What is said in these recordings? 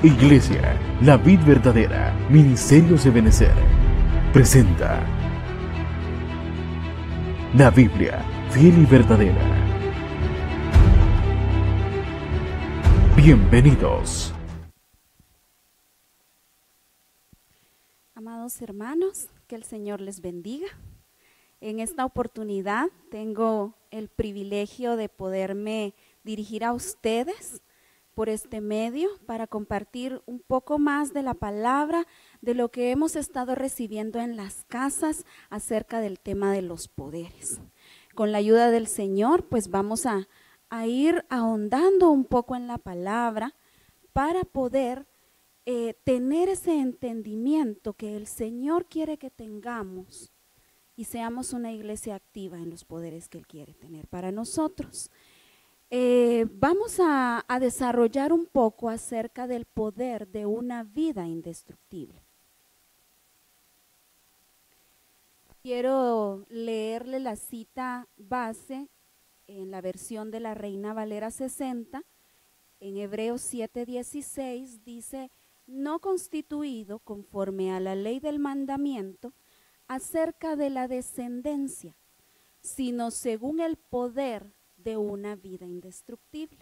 Iglesia, la vid verdadera, Ministerios de Benecer, presenta la Biblia, fiel y verdadera. Bienvenidos. Amados hermanos, que el Señor les bendiga. En esta oportunidad tengo el privilegio de poderme dirigir a ustedes por este medio para compartir un poco más de la palabra, de lo que hemos estado recibiendo en las casas acerca del tema de los poderes. Con la ayuda del Señor, pues vamos a ir ahondando un poco en la palabra para poder tener ese entendimiento que el Señor quiere que tengamos y seamos una iglesia activa en los poderes que Él quiere tener para nosotros. Vamos a desarrollar un poco acerca del poder de una vida indestructible. Quiero leerle la cita base en la versión de la Reina Valera 60, en Hebreos 7:16, dice: no constituido conforme a la ley del mandamiento acerca de la descendencia, sino según el poder de una vida indestructible.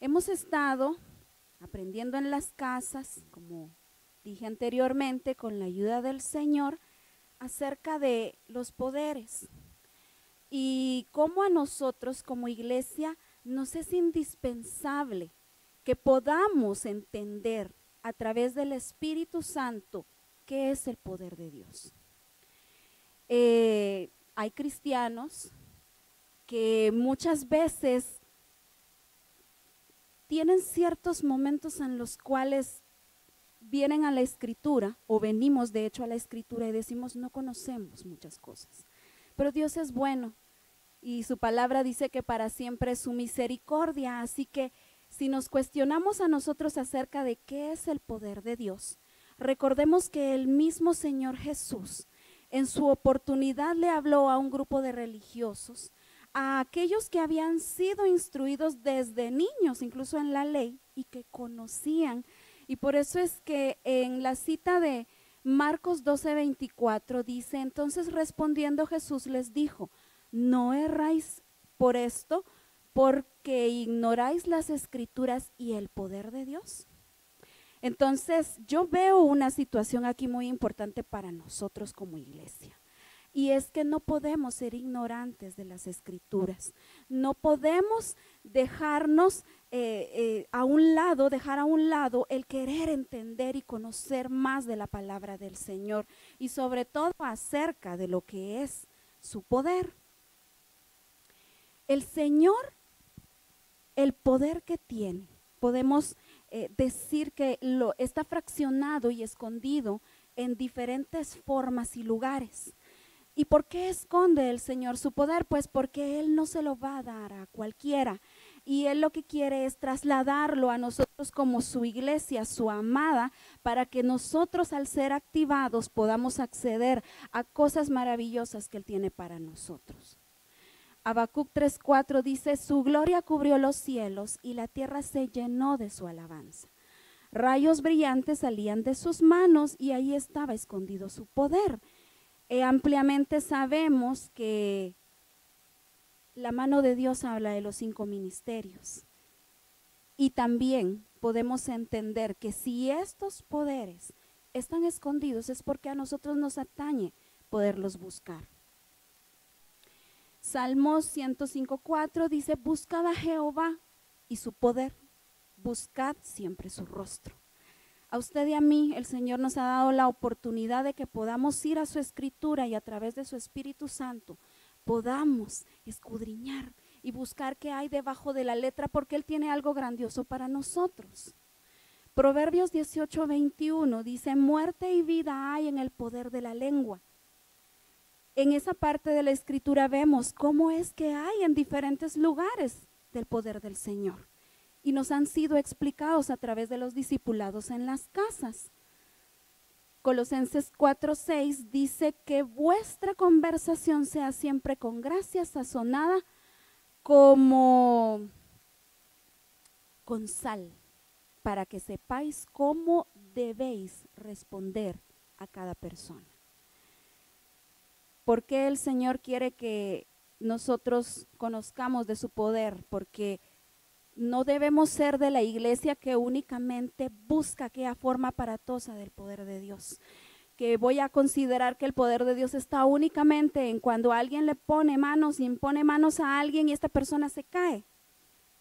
Hemos estado aprendiendo en las casas, como dije anteriormente, con la ayuda del Señor, acerca de los poderes y cómo a nosotros como iglesia nos es indispensable que podamos entender a través del Espíritu Santo qué es el poder de Dios. Hay cristianos que muchas veces tienen ciertos momentos en los cuales vienen a la Escritura, o venimos de hecho a la Escritura y decimos: no conocemos muchas cosas, pero Dios es bueno y su palabra dice que para siempre es su misericordia. Así que si nos cuestionamos a nosotros acerca de qué es el poder de Dios, recordemos que el mismo Señor Jesús en su oportunidad le habló a un grupo de religiosos, a aquellos que habían sido instruidos desde niños, incluso en la ley, y que conocían. Y por eso es que en la cita de Marcos 12:24 dice: entonces respondiendo Jesús les dijo: no erráis por esto, porque ignoráis las Escrituras y el poder de Dios. Entonces yo veo una situación aquí muy importante para nosotros como iglesia. Y es que no podemos ser ignorantes de las Escrituras, no podemos dejarnos dejar a un lado el querer entender y conocer más de la palabra del Señor y sobre todo acerca de lo que es su poder. El Señor, el poder que tiene, podemos decir que está fraccionado y escondido en diferentes formas y lugares. ¿Y por qué esconde el Señor su poder? Pues porque Él no se lo va a dar a cualquiera. Y Él lo que quiere es trasladarlo a nosotros como su iglesia, su amada, para que nosotros, al ser activados, podamos acceder a cosas maravillosas que Él tiene para nosotros. Habacuc 3:4 dice: su gloria cubrió los cielos y la tierra se llenó de su alabanza. Rayos brillantes salían de sus manos y ahí estaba escondido su poder. Ampliamente sabemos que la mano de Dios habla de los 5 ministerios. Y también podemos entender que si estos poderes están escondidos es porque a nosotros nos atañe poderlos buscar. Salmos 105:4 dice: buscad a Jehová y su poder, buscad siempre su rostro. A usted y a mí el Señor nos ha dado la oportunidad de que podamos ir a su Escritura y a través de su Espíritu Santo podamos escudriñar y buscar qué hay debajo de la letra, porque Él tiene algo grandioso para nosotros. Proverbios 18:21 dice: muerte y vida hay en el poder de la lengua. En esa parte de la Escritura vemos cómo es que hay en diferentes lugares del poder del Señor. Y nos han sido explicados a través de los discipulados en las casas. Colosenses 4:6 dice: que vuestra conversación sea siempre con gracia, sazonada como con sal, para que sepáis cómo debéis responder a cada persona. ¿Por qué el Señor quiere que nosotros conozcamos de su poder? Porque no debemos ser de la iglesia que únicamente busca aquella forma aparatosa del poder de Dios, que voy a considerar que el poder de Dios está únicamente en cuando alguien le pone manos y impone manos a alguien y esta persona se cae.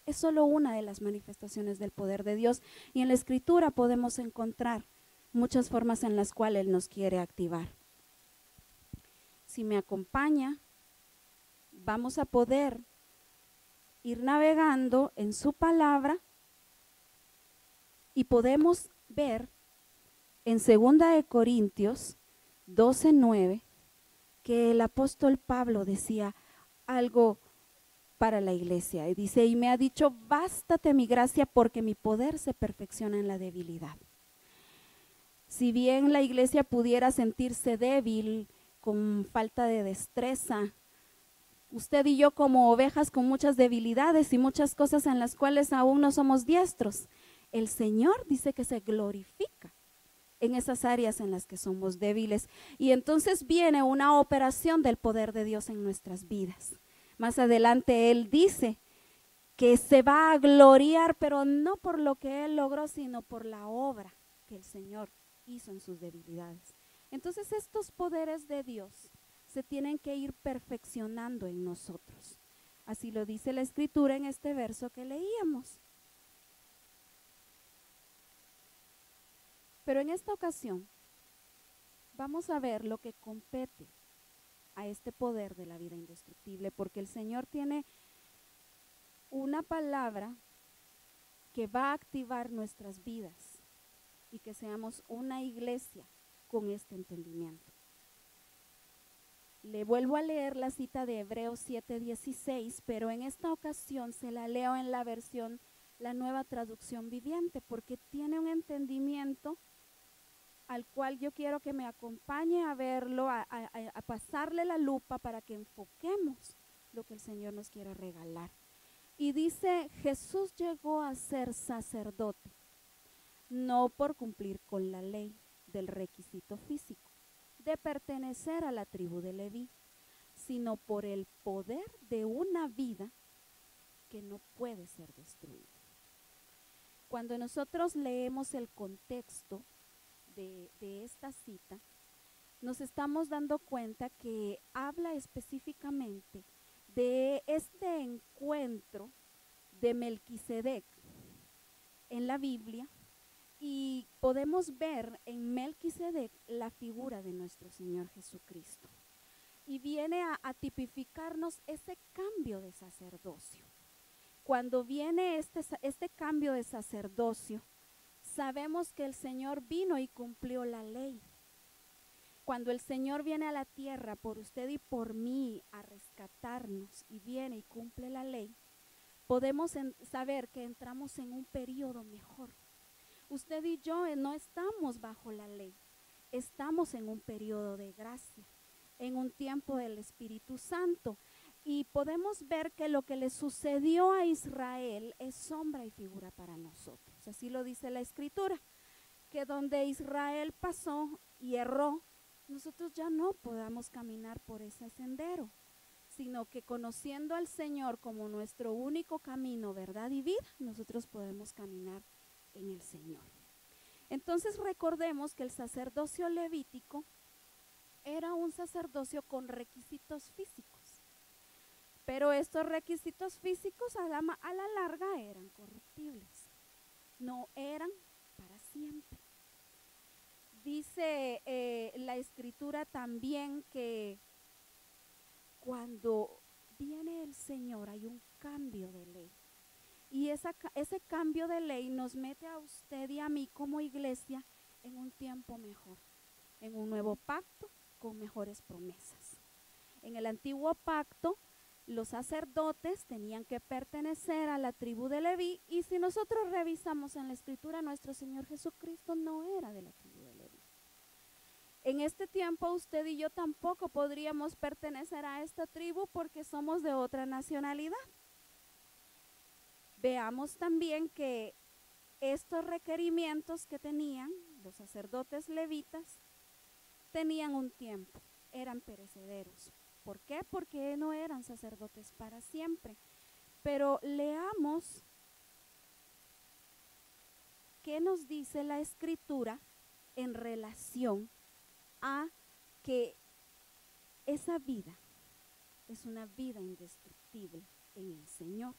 Es solo una de las manifestaciones del poder de Dios, y en la Escritura podemos encontrar muchas formas en las cuales Él nos quiere activar. Si me acompaña, vamos a poder ir navegando en su palabra y podemos ver en 2 de Corintios 12:9 que el apóstol Pablo decía algo para la iglesia y dice: y me ha dicho, bástate mi gracia porque mi poder se perfecciona en la debilidad. Si bien la iglesia pudiera sentirse débil, con falta de destreza, usted y yo como ovejas con muchas debilidades y muchas cosas en las cuales aún no somos diestros, el Señor dice que se glorifica en esas áreas en las que somos débiles, y entonces viene una operación del poder de Dios en nuestras vidas. Más adelante Él dice que se va a gloriar, pero no por lo que Él logró, sino por la obra que el Señor hizo en sus debilidades. Entonces estos poderes de Dios se tienen que ir perfeccionando en nosotros. Así lo dice la Escritura en este verso que leíamos. Pero en esta ocasión vamos a ver lo que compete a este poder de la vida indestructible, porque el Señor tiene una palabra que va a activar nuestras vidas y que seamos una iglesia con este entendimiento. Le vuelvo a leer la cita de Hebreos 7:16, pero en esta ocasión se la leo en la versión, la Nueva Traducción Viviente, porque tiene un entendimiento al cual yo quiero que me acompañe a verlo, a pasarle la lupa para que enfoquemos lo que el Señor nos quiere regalar. Y dice: Jesús llegó a ser sacerdote, no por cumplir con la ley del requisito físico de pertenecer a la tribu de Leví, sino por el poder de una vida que no puede ser destruida. Cuando nosotros leemos el contexto de esta cita, nos estamos dando cuenta que habla específicamente de este encuentro de Melquisedec en la Biblia, y podemos ver en Melquisedec la figura de nuestro Señor Jesucristo, y viene a tipificarnos ese cambio de sacerdocio. Cuando viene este cambio de sacerdocio, sabemos que el Señor vino y cumplió la ley. Cuando el Señor viene a la tierra por usted y por mí a rescatarnos y viene y cumple la ley, podemos saber que entramos en un periodo mejor. Usted y yo no estamos bajo la ley, estamos en un periodo de gracia, en un tiempo del Espíritu Santo, y podemos ver que lo que le sucedió a Israel es sombra y figura para nosotros. Así lo dice la Escritura, que donde Israel pasó y erró, nosotros ya no podamos caminar por ese sendero, sino que conociendo al Señor como nuestro único camino, verdad y vida, nosotros podemos caminar en el Señor. Entonces recordemos que el sacerdocio levítico era un sacerdocio con requisitos físicos, pero estos requisitos físicos a la larga eran corruptibles, no eran para siempre. Dice la Escritura también que cuando viene el Señor hay un cambio de ley. Y ese cambio de ley nos mete a usted y a mí como iglesia en un tiempo mejor, en un nuevo pacto con mejores promesas. En el antiguo pacto, los sacerdotes tenían que pertenecer a la tribu de Leví, y si nosotros revisamos en la Escritura, nuestro Señor Jesucristo no era de la tribu de Leví. En este tiempo usted y yo tampoco podríamos pertenecer a esta tribu porque somos de otra nacionalidad. Veamos también que estos requerimientos que tenían los sacerdotes levitas tenían un tiempo, eran perecederos. ¿Por qué? Porque no eran sacerdotes para siempre. Pero leamos qué nos dice la Escritura en relación a que esa vida es una vida indestructible en el Señor.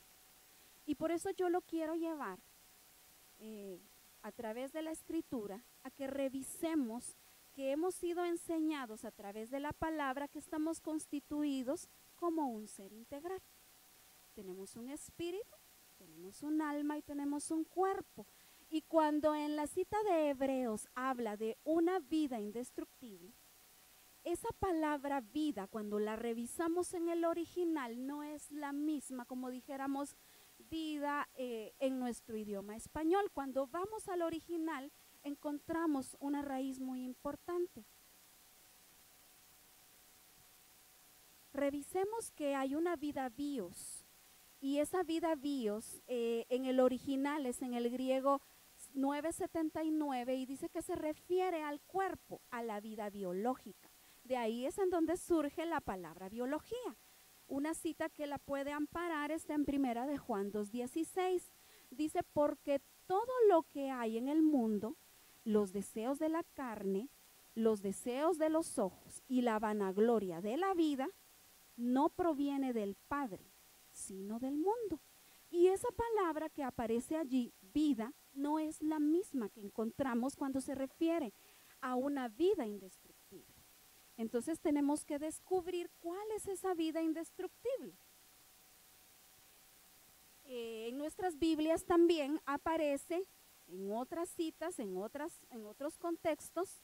Y por eso yo lo quiero llevar a través de la Escritura a que revisemos que hemos sido enseñados a través de la palabra que estamos constituidos como un ser integral. Tenemos un espíritu, tenemos un alma y tenemos un cuerpo. Y cuando en la cita de Hebreos habla de una vida indestructible, esa palabra vida, cuando la revisamos en el original, no es la misma como dijéramos vida en nuestro idioma español. Cuando vamos al original, encontramos una raíz muy importante. Revisemos que hay una vida bios, y esa vida bios en el original es en el griego 979 y dice que se refiere al cuerpo, a la vida biológica. De ahí es en donde surge la palabra biología. Una cita que la puede amparar está en Primera de Juan 2:16. Dice, porque todo lo que hay en el mundo, los deseos de la carne, los deseos de los ojos y la vanagloria de la vida, no proviene del Padre, sino del mundo. Y esa palabra que aparece allí, vida, no es la misma que encontramos cuando se refiere a una vida indestructible. Entonces tenemos que descubrir cuál es esa vida indestructible. En nuestras Biblias también aparece en otras citas, en otros contextos,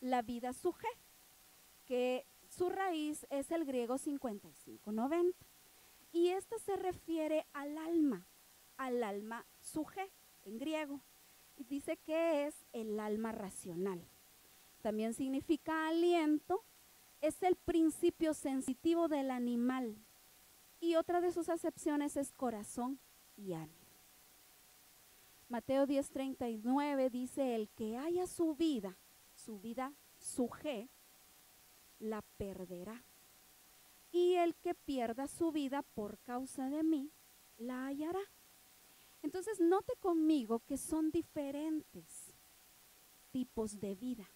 la vida sujé, que su raíz es el griego 5590. Y esta se refiere al alma sujé en griego. Y dice que es el alma racional. También significa aliento, es el principio sensitivo del animal. Y otra de sus acepciones es corazón y ánimo. Mateo 10:39 dice, el que haya su vida sujé, la perderá. Y el que pierda su vida por causa de mí, la hallará. Entonces note conmigo que son diferentes tipos de vida.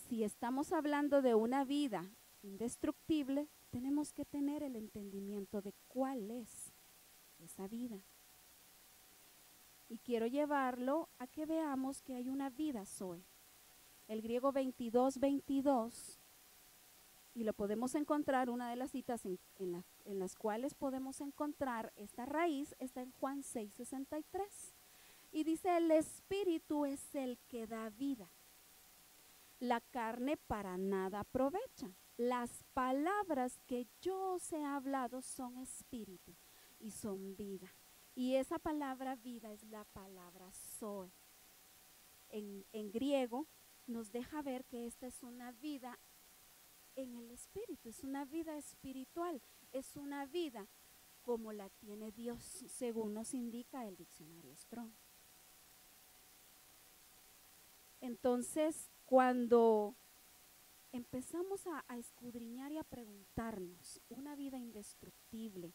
Si estamos hablando de una vida indestructible, tenemos que tener el entendimiento de cuál es esa vida. Y quiero llevarlo a que veamos que hay una vida Zoe. El griego 22:22, y lo podemos encontrar, una de las citas en las cuales podemos encontrar esta raíz, está en Juan 6:63. Y dice, el espíritu es el que da vida. La carne para nada aprovecha. Las palabras que yo os he hablado son espíritu y son vida. Y esa palabra vida es la palabra Zoe. En griego nos deja ver que esta es una vida en el espíritu, es una vida espiritual, es una vida como la tiene Dios, según nos indica el diccionario Strong. Entonces, cuando empezamos a escudriñar y a preguntarnos una vida indestructible,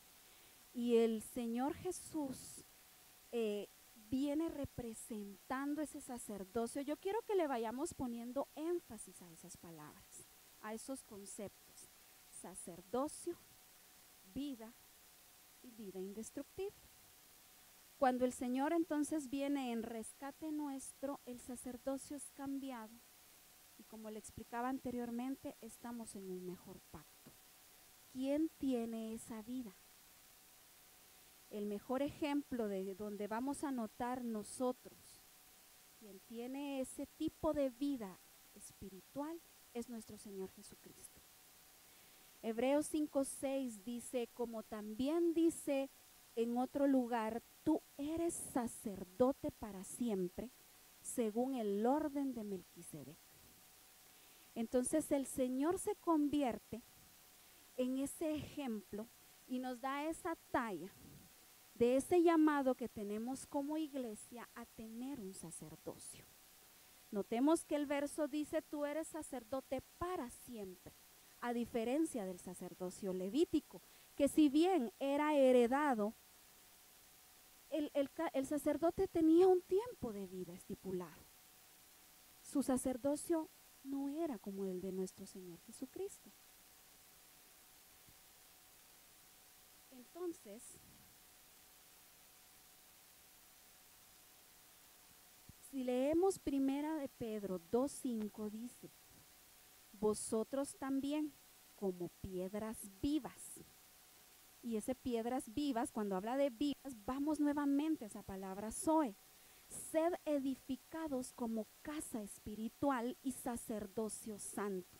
y el Señor Jesús viene representando ese sacerdocio, yo quiero que le vayamos poniendo énfasis a esas palabras, a esos conceptos: sacerdocio, vida y vida indestructible. Cuando el Señor entonces viene en rescate nuestro, el sacerdocio es cambiado. Y como le explicaba anteriormente, estamos en un mejor pacto. ¿Quién tiene esa vida? El mejor ejemplo de donde vamos a notar nosotros, quien tiene ese tipo de vida espiritual, es nuestro Señor Jesucristo. Hebreos 5:6 dice, como también dice en otro lugar, tú eres sacerdote para siempre, según el orden de Melquisedec. Entonces el Señor se convierte en ese ejemplo y nos da esa talla de ese llamado que tenemos como iglesia a tener un sacerdocio. Notemos que el verso dice, tú eres sacerdote para siempre, a diferencia del sacerdocio levítico, que si bien era heredado, el sacerdote tenía un tiempo de vida estipulado. Su sacerdocio no era como el de nuestro Señor Jesucristo. Entonces, si leemos primera de Pedro 2:5 dice, vosotros también como piedras vivas. Y ese piedras vivas, cuando habla de vivas, vamos nuevamente a esa palabra zoe. Sed edificados como casa espiritual y sacerdocio santo.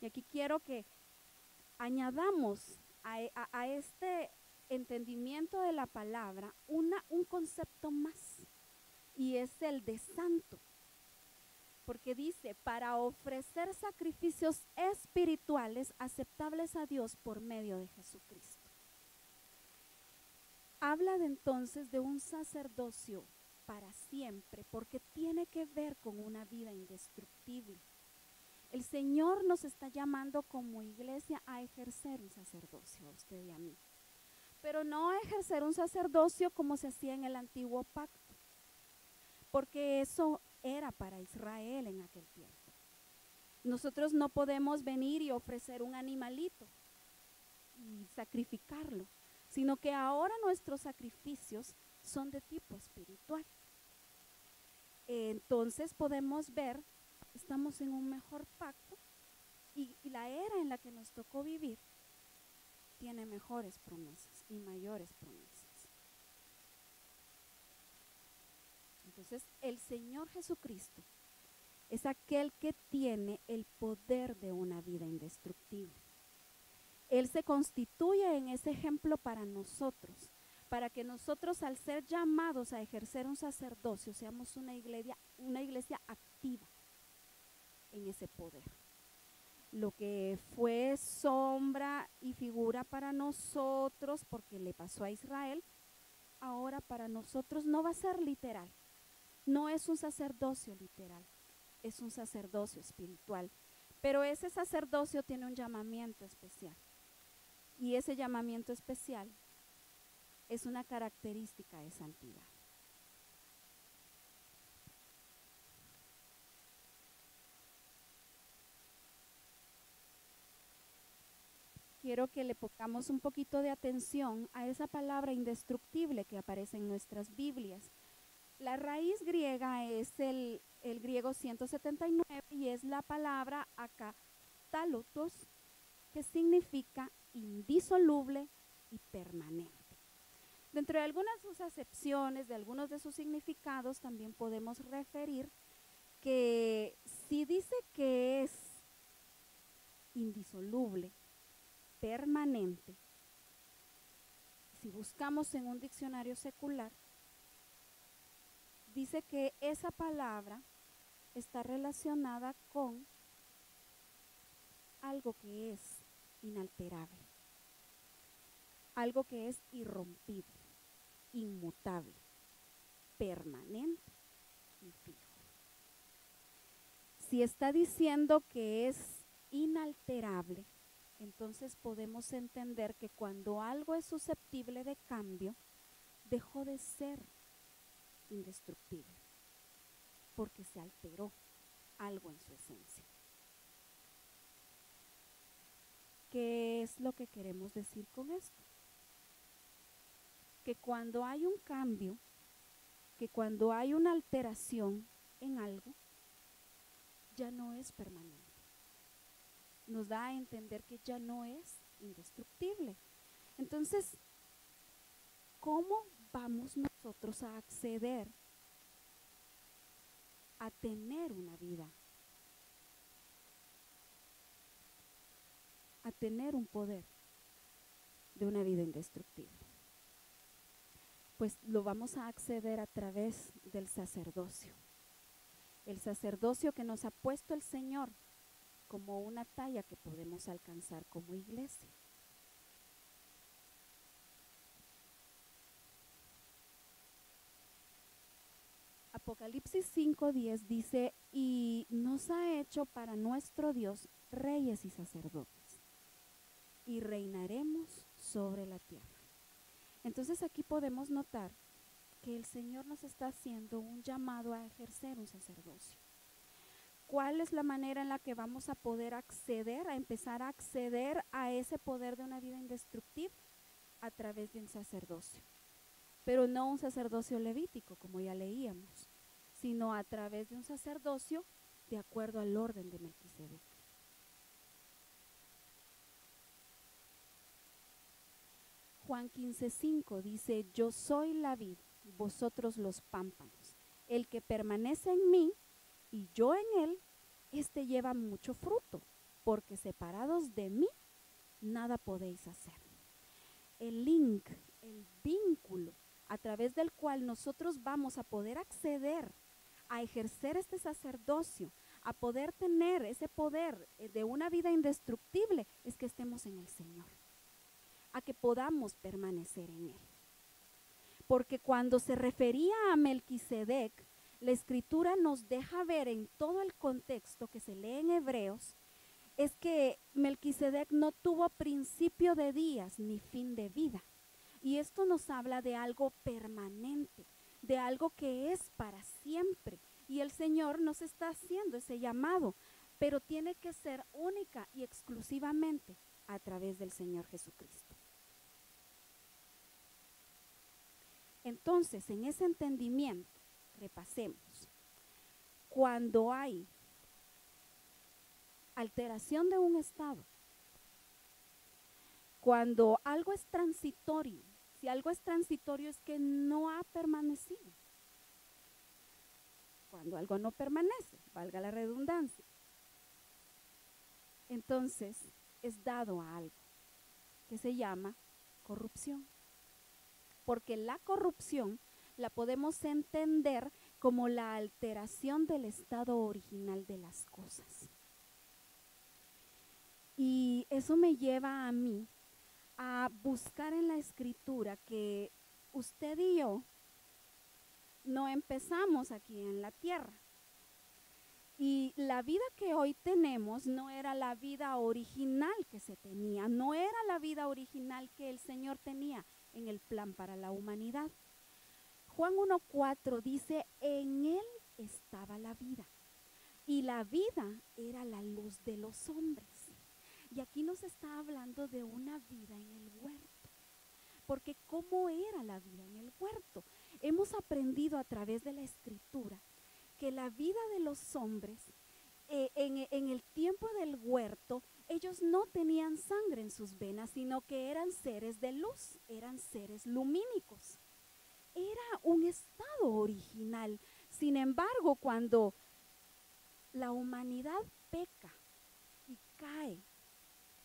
Y aquí quiero que añadamos a este entendimiento de la palabra un concepto más, y es el de santo. Porque dice, para ofrecer sacrificios espirituales aceptables a Dios por medio de Jesucristo. Habla de entonces de un sacerdocio para siempre, porque tiene que ver con una vida indestructible. El Señor nos está llamando como iglesia a ejercer un sacerdocio, a usted y a mí. Pero no a ejercer un sacerdocio como se hacía en el antiguo pacto, porque eso era para Israel en aquel tiempo. Nosotros no podemos venir y ofrecer un animalito y sacrificarlo, sino que ahora nuestros sacrificios son de tipo espiritual. Entonces podemos ver, estamos en un mejor pacto y la era en la que nos tocó vivir tiene mejores promesas y mayores promesas. Entonces el Señor Jesucristo es aquel que tiene el poder de una vida indestructible. Él se constituye en ese ejemplo para nosotros, para que nosotros al ser llamados a ejercer un sacerdocio seamos una iglesia activa en ese poder. Lo que fue sombra y figura para nosotros, porque le pasó a Israel, ahora para nosotros no va a ser literal. No es un sacerdocio literal, es un sacerdocio espiritual. Pero ese sacerdocio tiene un llamamiento especial. Y ese llamamiento especial es una característica de santidad. Quiero que le pongamos un poquito de atención a esa palabra indestructible que aparece en nuestras Biblias. La raíz griega es el griego 179 y es la palabra akatalotos, que significa indisoluble y permanente. Dentro de algunas de sus acepciones, de algunos de sus significados, también podemos referir que si dice que es indisoluble, permanente, si buscamos en un diccionario secular, dice que esa palabra está relacionada con algo que es inalterable, algo que es irrompible, inmutable, permanente y fijo. Si está diciendo que es inalterable, entonces podemos entender que cuando algo es susceptible de cambio, dejó de ser indestructible, porque se alteró algo en su esencia. ¿Qué es lo que queremos decir con esto? Que cuando hay un cambio, que cuando hay una alteración en algo, ya no es permanente. Nos da a entender que ya no es indestructible. Entonces, ¿cómo vamos nosotros a acceder a tener una vida, a tener un poder de una vida indestructible? Pues lo vamos a acceder a través del sacerdocio. El sacerdocio que nos ha puesto el Señor como una talla que podemos alcanzar como iglesia. Apocalipsis 5:10 dice, y nos ha hecho para nuestro Dios reyes y sacerdotes, y reinaremos sobre la tierra. Entonces aquí podemos notar que el Señor nos está haciendo un llamado a ejercer un sacerdocio. ¿Cuál es la manera en la que vamos a poder acceder, a empezar a acceder a ese poder de una vida indestructible? A través de un sacerdocio. Pero no un sacerdocio levítico, como ya leíamos, sino a través de un sacerdocio de acuerdo al orden de Melquisedec. Juan 15:5 dice, yo soy la vid, vosotros los pámpanos. El que permanece en mí y yo en él, este lleva mucho fruto, porque separados de mí, nada podéis hacer. El link, el vínculo a través del cual nosotros vamos a poder acceder a ejercer este sacerdocio, a poder tener ese poder de una vida indestructible, es que estemos en el Señor, a que podamos permanecer en Él. Porque cuando se refería a Melquisedec, la Escritura nos deja ver en todo el contexto que se lee en Hebreos, es que Melquisedec no tuvo principio de días ni fin de vida. Y esto nos habla de algo permanente, de algo que es para siempre. Y el Señor nos está haciendo ese llamado, pero tiene que ser única y exclusivamente a través del Señor Jesucristo. Entonces, en ese entendimiento, repasemos. Cuando hay alteración de un estado, cuando algo es transitorio, si algo es transitorio es que no ha permanecido. Cuando algo no permanece, valga la redundancia, entonces es dado a algo que se llama corrupción. Porque la corrupción la podemos entender como la alteración del estado original de las cosas. Y eso me lleva a mí a buscar en la Escritura que usted y yo no empezamos aquí en la tierra. Y la vida que hoy tenemos no era la vida original que se tenía, no era la vida original que el Señor tenía en el plan para la humanidad. Juan 1:4 dice, en Él estaba la vida, y la vida era la luz de los hombres. Y aquí nos está hablando de una vida en el huerto. Porque ¿cómo era la vida en el huerto? Hemos aprendido a través de la Escritura que la vida de los hombres, en el tiempo del huerto, ellos no tenían sangre en sus venas, sino que eran seres de luz, eran seres lumínicos. Era un estado original. Sin embargo, cuando la humanidad peca y cae,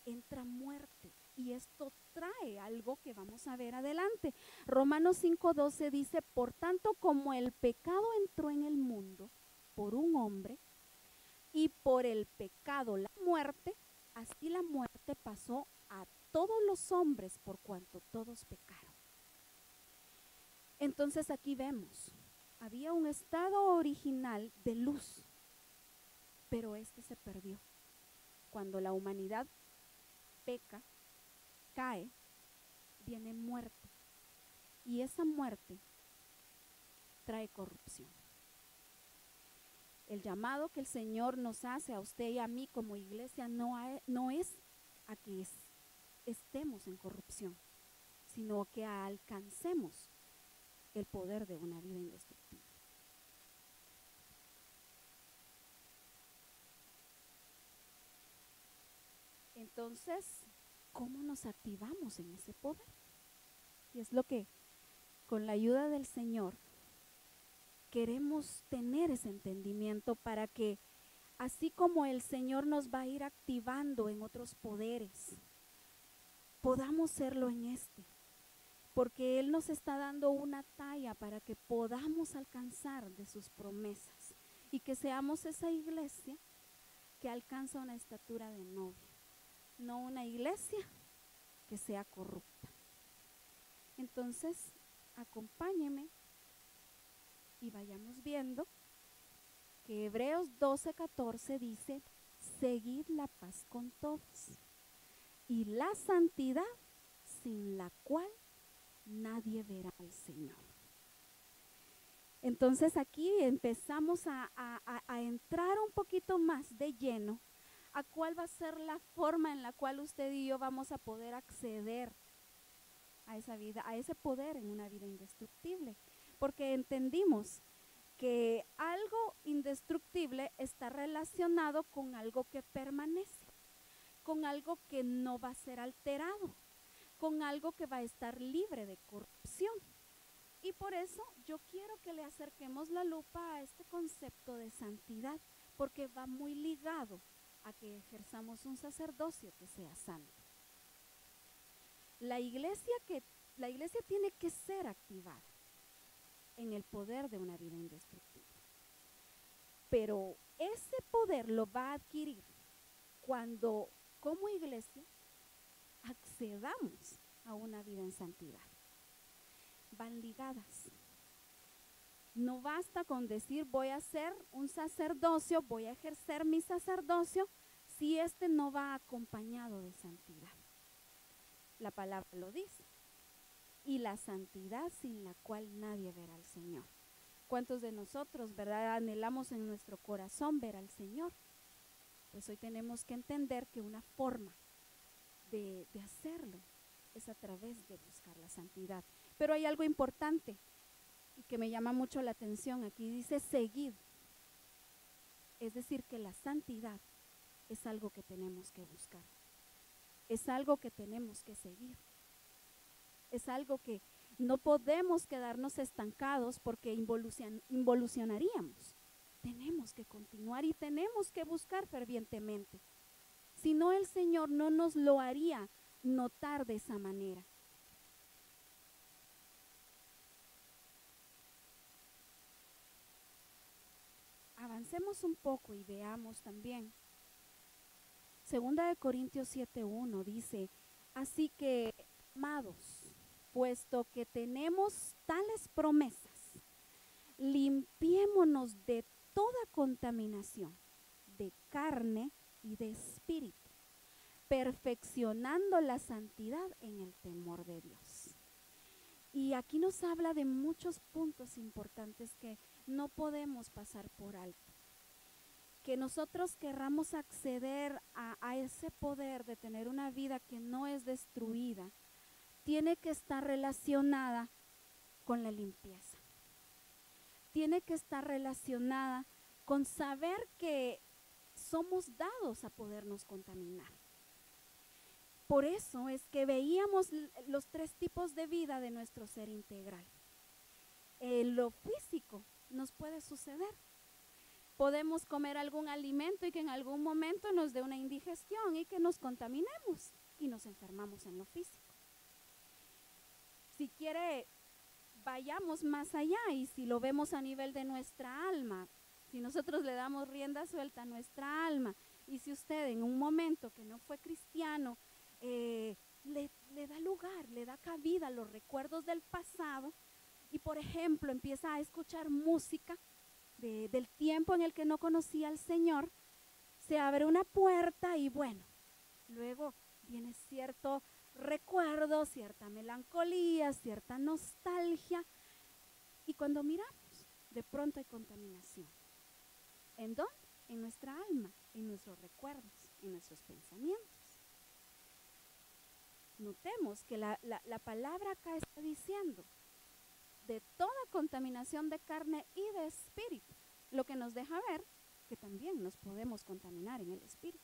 entra muerte. Y esto trae algo que vamos a ver adelante. Romanos 5:12 dice, por tanto, como el pecado entró en el mundo por un hombre, y por el pecado la muerte, así la muerte pasó a todos los hombres por cuanto todos pecaron. Entonces aquí vemos, había un estado original de luz, pero este se perdió. Cuando la humanidad peca, cae, viene muerte. Y esa muerte trae corrupción. El llamado que el Señor nos hace a usted y a mí como iglesia no es a que estemos en corrupción, sino que alcancemos el poder de una vida indestructible. Entonces, ¿cómo nos activamos en ese poder? Y es lo que, con la ayuda del Señor, queremos tener ese entendimiento para que, así como el Señor nos va a ir activando en otros poderes, podamos serlo en este. Porque Él nos está dando una talla para que podamos alcanzar de sus promesas y que seamos esa iglesia que alcanza una estatura de novia, no una iglesia que sea corrupta. Entonces, acompáñeme y vayamos viendo que Hebreos 12:14 dice, seguid la paz con todos y la santidad sin la cual nadie verá al Señor. Entonces aquí empezamos a entrar un poquito más de lleno a cuál va a ser la forma en la cual usted y yo vamos a poder acceder a esa vida, a ese poder en una vida indestructible. Porque entendimos que algo indestructible está relacionado con algo que permanece, con algo que no va a ser alterado, con algo que va a estar libre de corrupción. Y por eso yo quiero que le acerquemos la lupa a este concepto de santidad, porque va muy ligado a que ejerzamos un sacerdocio que sea santo. La iglesia tiene que ser activada en el poder de una vida indestructible. Pero ese poder lo va a adquirir cuando como iglesia accedamos a una vida en santidad. Van ligadas. No basta con decir voy a hacer un sacerdocio, voy a ejercer mi sacerdocio, si este no va acompañado de santidad. La palabra lo dice. Y la santidad sin la cual nadie verá al Señor. ¿Cuántos de nosotros, verdad, anhelamos en nuestro corazón ver al Señor? Pues hoy tenemos que entender que una forma de hacerlo es a través de buscar la santidad. Pero hay algo importante y que me llama mucho la atención. Aquí dice seguid. Es decir, que la santidad es algo que tenemos que buscar. Es algo que tenemos que seguir. Es algo que no podemos quedarnos estancados porque involucionaríamos. Tenemos que continuar y tenemos que buscar fervientemente. Si no, el Señor no nos lo haría notar de esa manera. Avancemos un poco y veamos también. Segunda de Corintios 7:1 dice, así que, amados, puesto que tenemos tales promesas, limpiémonos de toda contaminación, de carne y de espíritu, perfeccionando la santidad en el temor de Dios. Y aquí nos habla de muchos puntos importantes que no podemos pasar por alto. Que nosotros querramos acceder a ese poder de tener una vida que no es destruida, tiene que estar relacionada con la limpieza. Tiene que estar relacionada con saber que somos dados a podernos contaminar. Por eso es que veíamos los tres tipos de vida de nuestro ser integral. Lo físico nos puede suceder. Podemos comer algún alimento y que en algún momento nos dé una indigestión y que nos contaminemos y nos enfermamos en lo físico. Si quiere, vayamos más allá y si lo vemos a nivel de nuestra alma, si nosotros le damos rienda suelta a nuestra alma y si usted en un momento que no fue cristiano le da lugar, le da cabida a los recuerdos del pasado y por ejemplo empieza a escuchar música del tiempo en el que no conocía al Señor, se abre una puerta y bueno, luego viene cierto recuerdo, cierta melancolía, cierta nostalgia y cuando miramos, de pronto hay contaminación. ¿En dónde? En nuestra alma, en nuestros recuerdos, en nuestros pensamientos. Notemos que la palabra acá está diciendo de toda contaminación de carne y de espíritu, lo que nos deja ver que también nos podemos contaminar en el espíritu.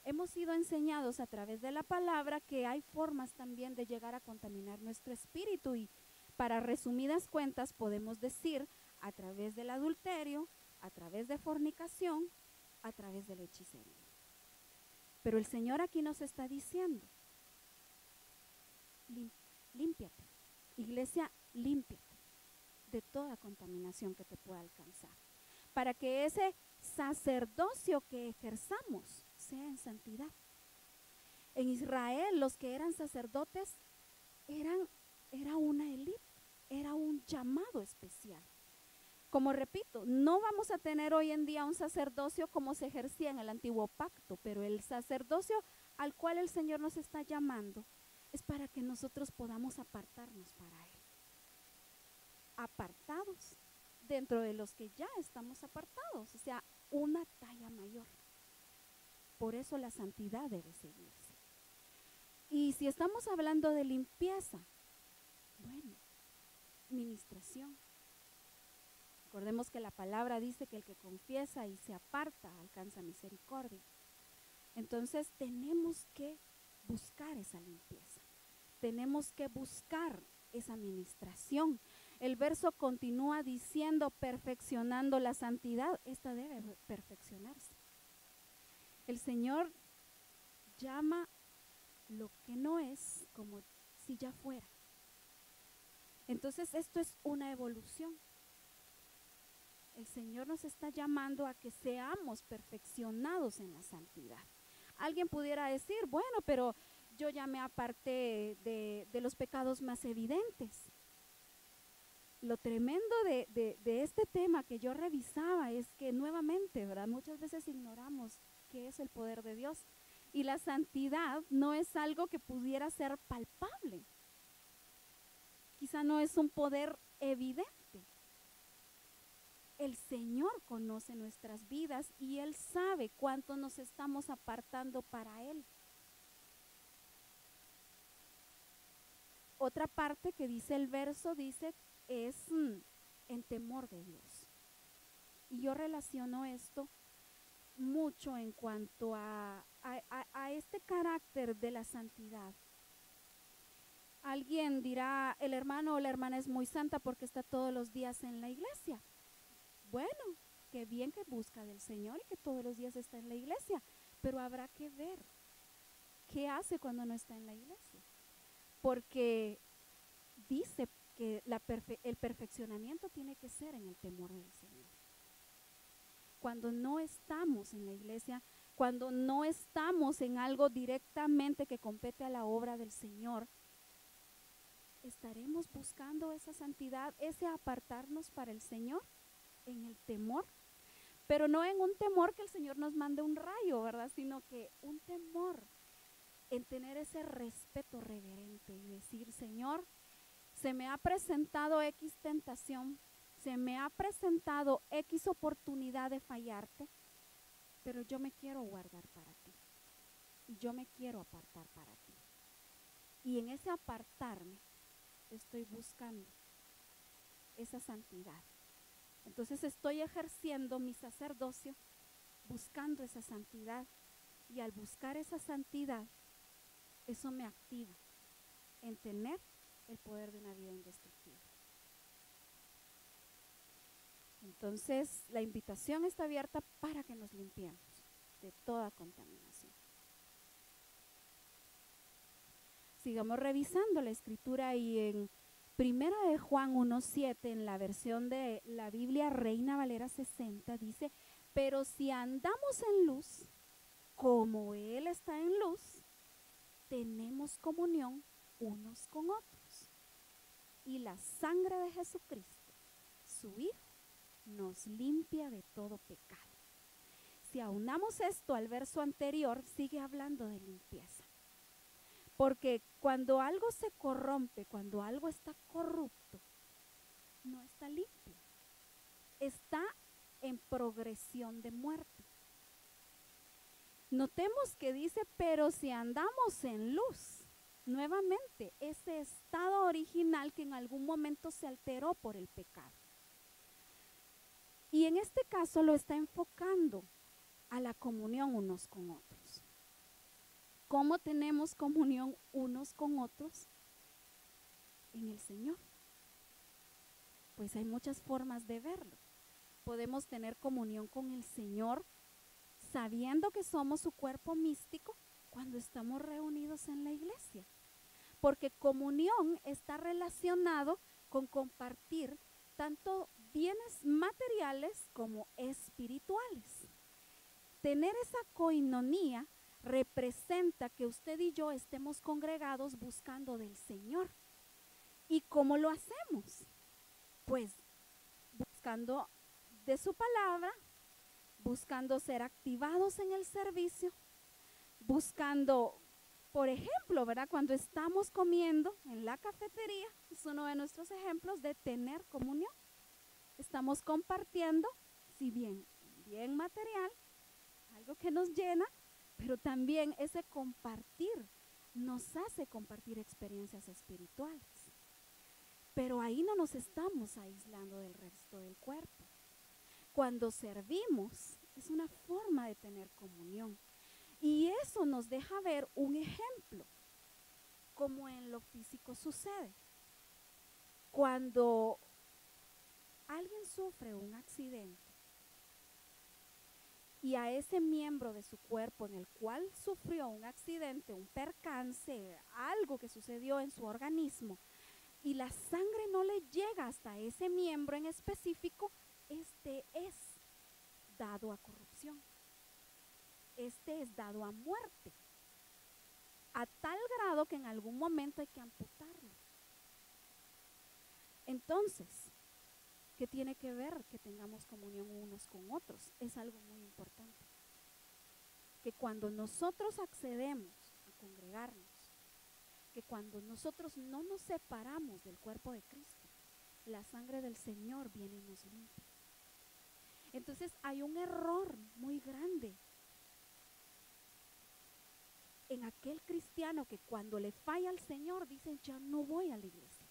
Hemos sido enseñados a través de la palabra que hay formas también de llegar a contaminar nuestro espíritu y para resumidas cuentas podemos decir a través del adulterio, a través de fornicación, a través de la hechicería. Pero el Señor aquí nos está diciendo, límpiate, iglesia, límpiate de toda contaminación que te pueda alcanzar, para que ese sacerdocio que ejerzamos sea en santidad. En Israel los que eran sacerdotes era una élite, era un llamado especial. Como repito, no vamos a tener hoy en día un sacerdocio como se ejercía en el antiguo pacto, pero el sacerdocio al cual el Señor nos está llamando es para que nosotros podamos apartarnos para Él. Apartados dentro de los que ya estamos apartados, o sea, una talla mayor. Por eso la santidad debe seguirse. Y si estamos hablando de limpieza, bueno, ministración. Recordemos que la palabra dice que el que confiesa y se aparta alcanza misericordia. Entonces tenemos que buscar esa limpieza. Tenemos que buscar esa ministración. El verso continúa diciendo, perfeccionando la santidad. Esta debe perfeccionarse. El Señor llama lo que no es como si ya fuera. Entonces esto es una evolución. El Señor nos está llamando a que seamos perfeccionados en la santidad. Alguien pudiera decir, bueno, pero yo ya me aparté de los pecados más evidentes. Lo tremendo de este tema que yo revisaba es que nuevamente, ¿verdad? Muchas veces ignoramos qué es el poder de Dios. Y la santidad no es algo que pudiera ser palpable. Quizá no es un poder evidente. El Señor conoce nuestras vidas y Él sabe cuánto nos estamos apartando para Él. Otra parte que dice el verso, dice, es en temor de Dios. Y yo relaciono esto mucho en cuanto a este carácter de la santidad. Alguien dirá, el hermano o la hermana es muy santa porque está todos los días en la iglesia. Bueno, qué bien que busca del Señor y que todos los días está en la iglesia, pero habrá que ver qué hace cuando no está en la iglesia. Porque dice que el perfeccionamiento tiene que ser en el temor del Señor. Cuando no estamos en la iglesia, cuando no estamos en algo directamente que compete a la obra del Señor, estaremos buscando esa santidad, ese apartarnos para el Señor en el temor, pero no en un temor que el Señor nos mande un rayo, ¿verdad? Sino que un temor en tener ese respeto reverente y decir, Señor, se me ha presentado X tentación, se me ha presentado X oportunidad de fallarte, pero yo me quiero guardar para ti y yo me quiero apartar para ti. Y en ese apartarme estoy buscando esa santidad. Entonces estoy ejerciendo mi sacerdocio buscando esa santidad, y al buscar esa santidad, eso me activa en tener el poder de una vida indestructible. Entonces la invitación está abierta para que nos limpiemos de toda contaminación. Sigamos revisando la escritura y en 1 de Juan 1:7, en la versión de la Biblia Reina Valera 60, dice, pero si andamos en luz, como Él está en luz, tenemos comunión unos con otros. Y la sangre de Jesucristo, su Hijo, nos limpia de todo pecado. Si aunamos esto al verso anterior, sigue hablando de limpieza. Porque cuando algo se corrompe, cuando algo está corrupto, no está limpio. Está en progresión de muerte. Notemos que dice, pero si andamos en luz, nuevamente, ese estado original que en algún momento se alteró por el pecado. Y en este caso lo está enfocando a la comunión unos con otros. ¿Cómo tenemos comunión unos con otros? En el Señor. Pues hay muchas formas de verlo. Podemos tener comunión con el Señor sabiendo que somos su cuerpo místico cuando estamos reunidos en la iglesia. Porque comunión está relacionado con compartir tanto bienes materiales como espirituales. Tener esa coinonía representa que usted y yo estemos congregados buscando del Señor. ¿Y cómo lo hacemos? Pues buscando buscando de su palabra, buscando ser activados en el servicio, buscando, por ejemplo, ¿verdad? Cuando estamos comiendo en la cafetería, es uno de nuestros ejemplos de tener comunión. Estamos compartiendo, si bien material, algo que nos llena, pero también ese compartir nos hace compartir experiencias espirituales. Pero ahí no nos estamos aislando del resto del cuerpo. Cuando servimos, es una forma de tener comunión. Y eso nos deja ver un ejemplo, como en lo físico sucede. Cuando alguien sufre un accidente y a ese miembro de su cuerpo en el cual sufrió un accidente, un percance, algo que sucedió en su organismo, y la sangre no le llega hasta ese miembro en específico, este es dado a corrupción. Este es dado a muerte, a tal grado que en algún momento hay que amputarlo. Entonces, ¿qué tiene que ver que tengamos comunión unos con otros? Es algo muy importante. Que cuando nosotros accedemos a congregarnos, que cuando nosotros no nos separamos del cuerpo de Cristo, la sangre del Señor viene y nos limpia. Entonces hay un error muy grande en aquel cristiano que cuando le falla al Señor dice, ya no voy a la iglesia.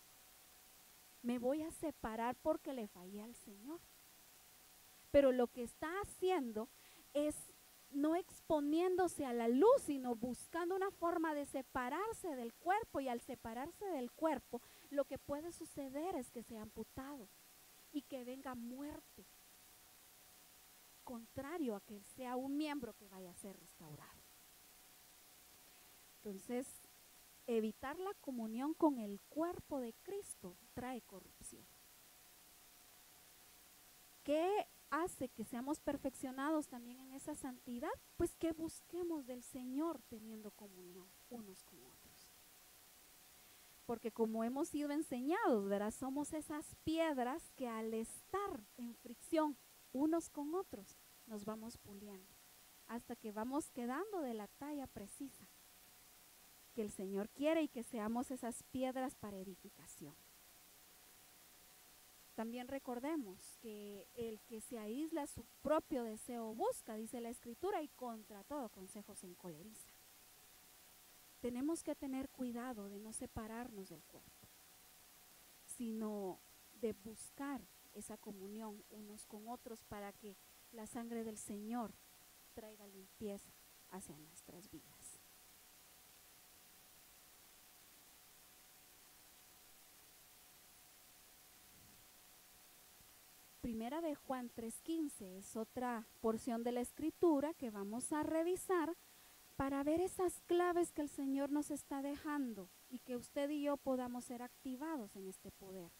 Me voy a separar porque le fallé al Señor. Pero lo que está haciendo es no exponiéndose a la luz, sino buscando una forma de separarse del cuerpo. Y al separarse del cuerpo, lo que puede suceder es que sea amputado y que venga muerte, contrario a que sea un miembro que vaya a ser restaurado. Entonces, evitar la comunión con el cuerpo de Cristo trae corrupción. ¿Qué hace que seamos perfeccionados también en esa santidad? Pues que busquemos del Señor teniendo comunión unos con otros. Porque como hemos sido enseñados, ¿verdad? Somos esas piedras que al estar en fricción unos con otros, nos vamos puliendo hasta que vamos quedando de la talla precisa que el Señor quiere y que seamos esas piedras para edificación. También recordemos que el que se aísla a su propio deseo busca, dice la Escritura, y contra todo consejo se encoleriza. Tenemos que tener cuidado de no separarnos del cuerpo, sino de buscar esa comunión unos con otros para que la sangre del Señor traiga limpieza hacia nuestras vidas. Primera de Juan 3:15 es otra porción de la Escritura que vamos a revisar para ver esas claves que el Señor nos está dejando y que usted y yo podamos ser activados en este poder.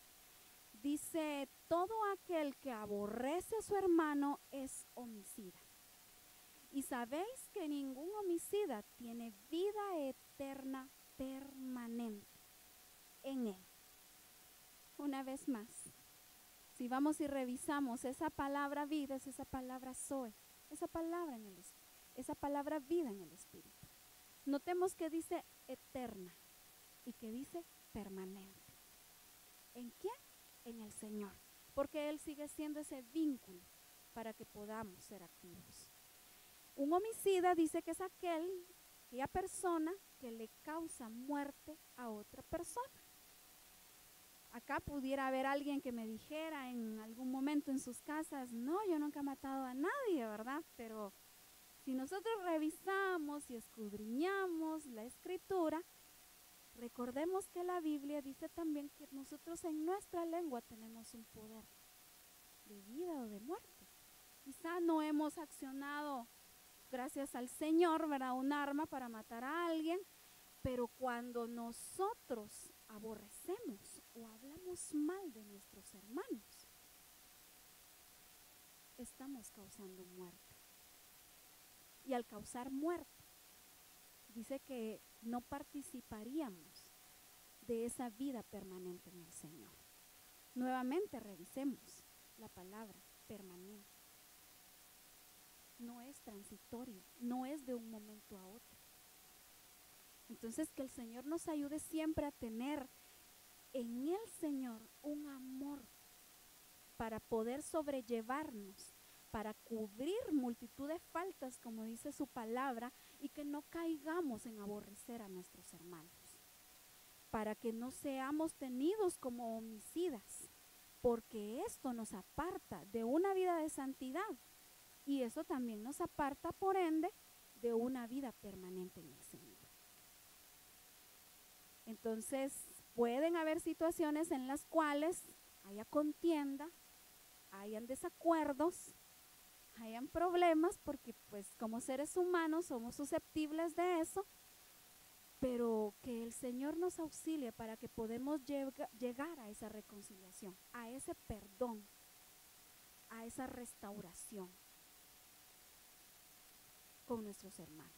Dice, todo aquel que aborrece a su hermano es homicida. Y sabéis que ningún homicida tiene vida eterna permanente en él. Una vez más, si vamos y revisamos esa palabra vida, es esa palabra Zoe, esa palabra esa palabra vida en el Espíritu. Notemos que dice eterna y que dice permanente. ¿En quién? En el Señor, porque Él sigue siendo ese vínculo para que podamos ser activos. Un homicida dice que es aquella persona que le causa muerte a otra persona. Acá pudiera haber alguien que me dijera en algún momento en sus casas, no, yo nunca he matado a nadie, ¿verdad? Pero si nosotros revisamos y escudriñamos la Escritura, recordemos que la Biblia dice también que nosotros en nuestra lengua tenemos un poder de vida o de muerte. Quizá no hemos accionado, gracias al Señor, ¿verdad?, un arma para matar a alguien, pero cuando nosotros aborrecemos o hablamos mal de nuestros hermanos, estamos causando muerte. Y al causar muerte, dice que no participaríamos de esa vida permanente en el Señor. Nuevamente revisemos. la palabra permanente. No es transitorio, no es de un momento a otro. Entonces, que el Señor nos ayude siempre a tener en el Señor un amor para poder sobrellevarnos, para cubrir multitud de faltas, como dice su palabra, y que no caigamos en aborrecer a nuestros hermanos, para que no seamos tenidos como homicidas, porque esto nos aparta de una vida de santidad y eso también nos aparta, por ende, de una vida permanente en el Señor. Entonces, pueden haber situaciones en las cuales haya contienda, hayan desacuerdos, hayan problemas, porque pues como seres humanos somos susceptibles de eso, pero que el Señor nos auxilie para que podamos llegar a esa reconciliación, a ese perdón, a esa restauración con nuestros hermanos.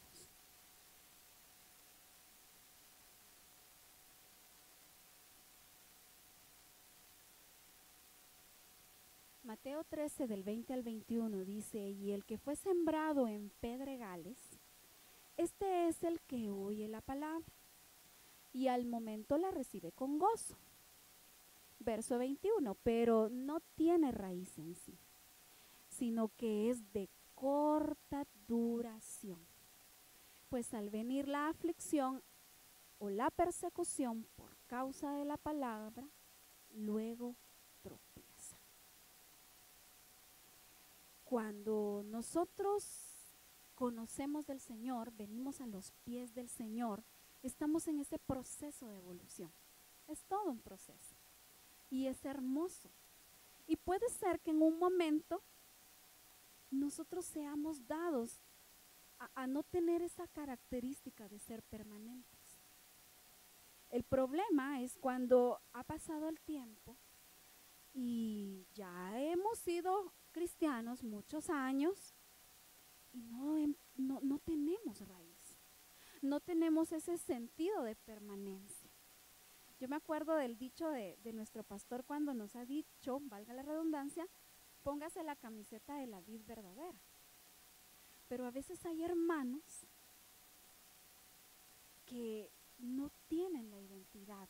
Mateo 13 del 20 al 21 dice, y el que fue sembrado en pedregales, este es el que oye la palabra y al momento la recibe con gozo. Verso 21, pero no tiene raíz en sí, sino que es de corta duración. Pues al venir la aflicción o la persecución por causa de la palabra, luego tropieza. Cuando nosotros conocemos del Señor, venimos a los pies del Señor, estamos en ese proceso de evolución. Es todo un proceso y es hermoso. Y puede ser que en un momento nosotros seamos dados a no tener esa característica de ser permanentes. El problema es cuando ha pasado el tiempo y ya hemos sido cristianos muchos años y no tenemos raíz, no tenemos ese sentido de permanencia. Yo me acuerdo del dicho de nuestro pastor cuando nos ha dicho, valga la redundancia, póngase la camiseta de la vid verdadera. Pero a veces hay hermanos que no tienen la identidad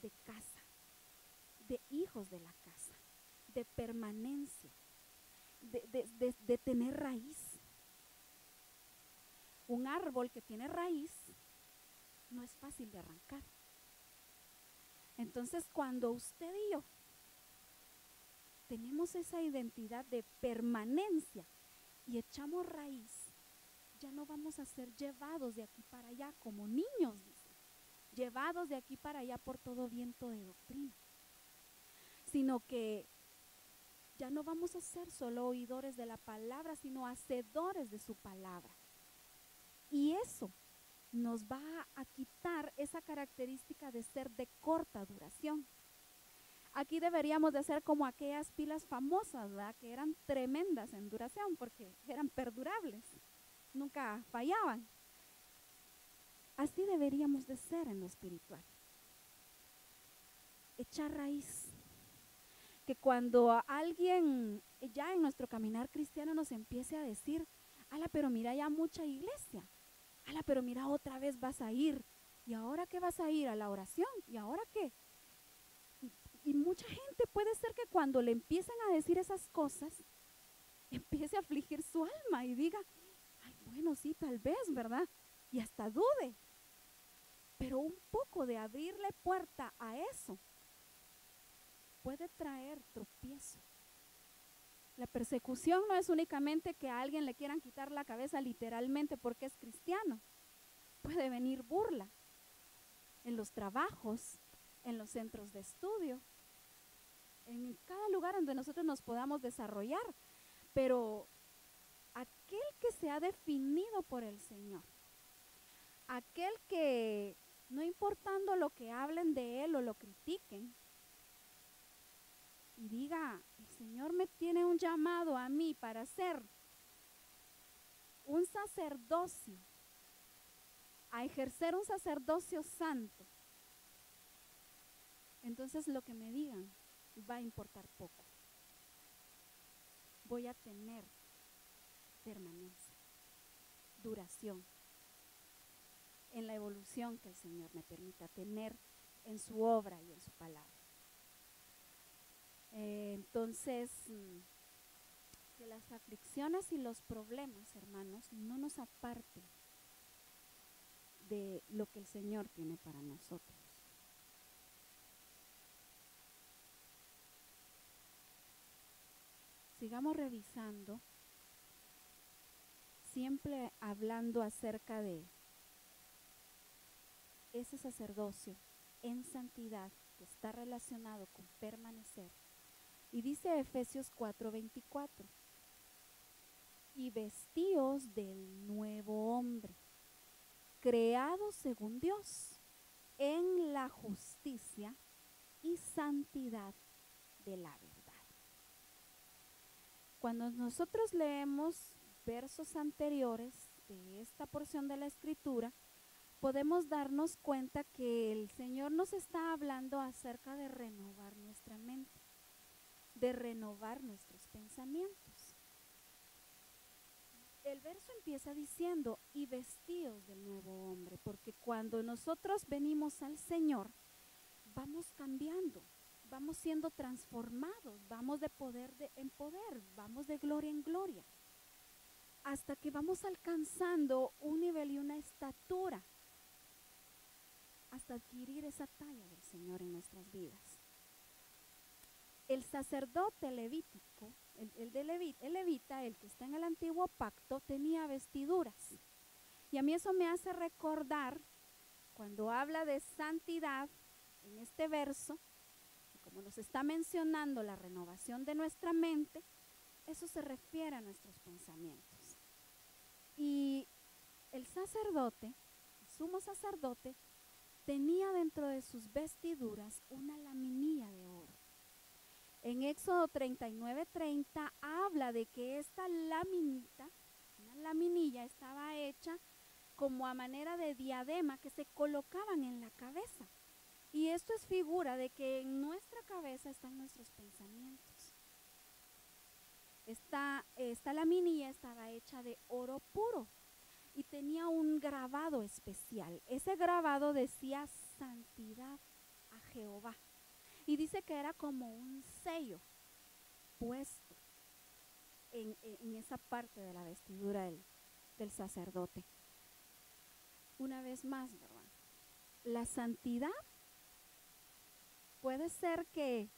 de casa, de hijos de la casa, de permanencia, de tener raíz. Un árbol que tiene raíz no es fácil de arrancar. Entonces, cuando usted y yo tenemos esa identidad de permanencia y echamos raíz, ya no vamos a ser llevados de aquí para allá como niños, dice, llevados de aquí para allá por todo viento de doctrina, sino que ya no vamos a ser solo oidores de la palabra, sino hacedores de su palabra. Y eso nos va a quitar esa característica de ser de corta duración. Aquí deberíamos de ser como aquellas pilas famosas, ¿verdad? Que eran tremendas en duración porque eran perdurables, nunca fallaban. Así deberíamos de ser en lo espiritual. Echar raíz. Que cuando alguien ya en nuestro caminar cristiano nos empiece a decir, ala, pero mira ya mucha iglesia, ala, pero mira otra vez vas a ir, ¿y ahora qué vas a ir? ¿A la oración? ¿Y ahora qué? Y mucha gente puede ser que cuando le empiezan a decir esas cosas, empiece a afligir su alma y diga, ay, bueno, sí, tal vez, ¿verdad? Y hasta dude. Pero un poco de abrirle puerta a eso puede traer tropiezo. La persecución no es únicamente que a alguien le quieran quitar la cabeza literalmente porque es cristiano. Puede venir burla en los trabajos, en los centros de estudio, en cada lugar donde nosotros nos podamos desarrollar. Pero aquel que se ha definido por el Señor, aquel que no importando lo que hablen de él o lo critiquen, y diga, el Señor me tiene un llamado a mí para ser un sacerdocio, a ejercer un sacerdocio santo, entonces lo que me digan va a importar poco. voy a tener permanencia, duración en la evolución que el Señor me permita tener en su obra y en su palabra. Entonces, que las aflicciones y los problemas, hermanos, no nos aparten de lo que el Señor tiene para nosotros. Sigamos revisando, siempre hablando acerca de ese sacerdocio en santidad que está relacionado con permanecer. Y dice Efesios 4:24, y vestíos del nuevo hombre, creado según Dios, en la justicia y santidad de la verdad. Cuando nosotros leemos versos anteriores de esta porción de la Escritura, podemos darnos cuenta que el Señor nos está hablando acerca de renovar nuestra mente, de renovar nuestros pensamientos. El verso empieza diciendo, y vestíos del nuevo hombre, porque cuando nosotros venimos al Señor, vamos cambiando, vamos siendo transformados, vamos de poder en poder, vamos de gloria en gloria, hasta que vamos alcanzando un nivel y una estatura, hasta adquirir esa talla del Señor en nuestras vidas. El sacerdote levítico, el levita, el que está en el antiguo pacto, tenía vestiduras. Y a mí eso me hace recordar, cuando habla de santidad, en este verso, como nos está mencionando la renovación de nuestra mente, eso se refiere a nuestros pensamientos. Y el sacerdote, el sumo sacerdote, tenía dentro de sus vestiduras una laminilla de oro. En Éxodo 39:30 habla de que esta laminita, una laminilla, estaba hecha como a manera de diadema que se colocaban en la cabeza. Y esto es figura de que en nuestra cabeza están nuestros pensamientos. Esta laminilla estaba hecha de oro puro y tenía un grabado especial. Ese grabado decía santidad a Jehová. Y dice que era como un sello puesto en esa parte de la vestidura del sacerdote. Una vez más, ¿verdad? La santidad puede ser que